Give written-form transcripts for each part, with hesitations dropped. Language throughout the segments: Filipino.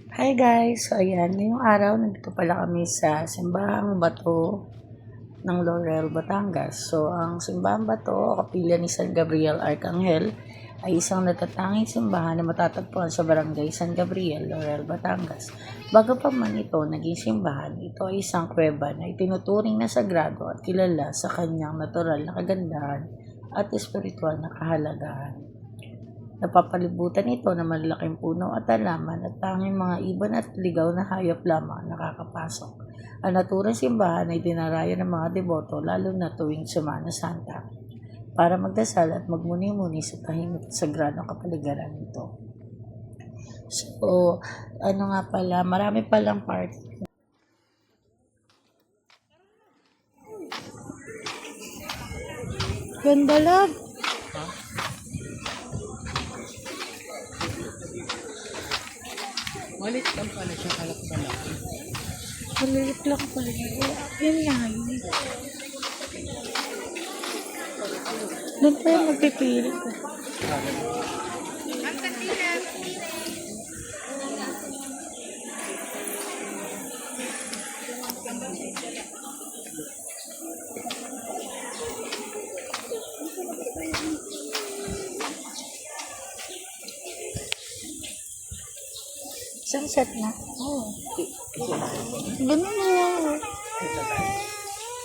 Hi guys! So ayan, ngayong araw nandito pala kami sa Simbahang Bato ng Laurel, Batangas. So ang Simbahang Bato o Kapilya ni San Gabriel Arcangel ay isang natatanging simbahan na matatagpuan sa Barangay San Gabriel, Laurel, Batangas. Bago pa man ito naging simbahan, ito ay isang kuweba na itinuturing na sagrado at kilala sa kanyang natural na kagandahan at espiritual na kahalagahan. Napapalibutan ito ng malalaking puno at halaman at tanging mga ibon at ligaw na hayop lamang ang nakakapasok. Ang naturang simbahan ay dinarayo ng mga deboto lalo na tuwing Semana Santa para magdasal at magmuni-muni sa tahimik at sagradong kapaligiran nito. So, marami palang part. Ganda lang. Malit lang pala siya, kalak malaki. Maliit lang pala. Yun nga yun. Doon tayo magpipili ko. Sunset na. Oo. Ganun na lang.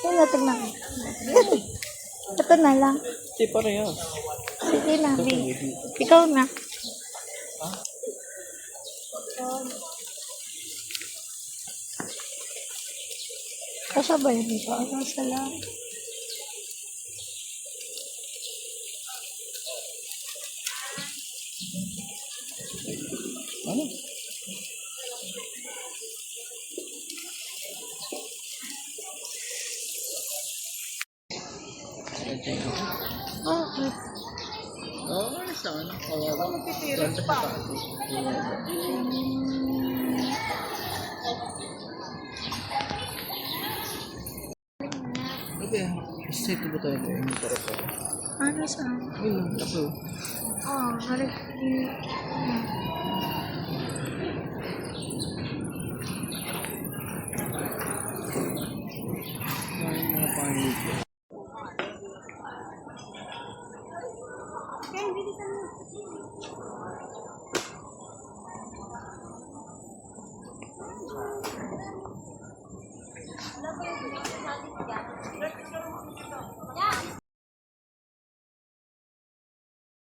Yan na, tignan ko. Ito na lang. Di pareho. Sige na, B. Ikaw na. Kasabay dito. Ano sa lang? Ano? Okay. Oo, sana. Kawawa. Ganda pa. Okay, stay ko ba tayo na yung para pa? Ano sa? Ayun, tatlo. Harap. Ay, mga pangit.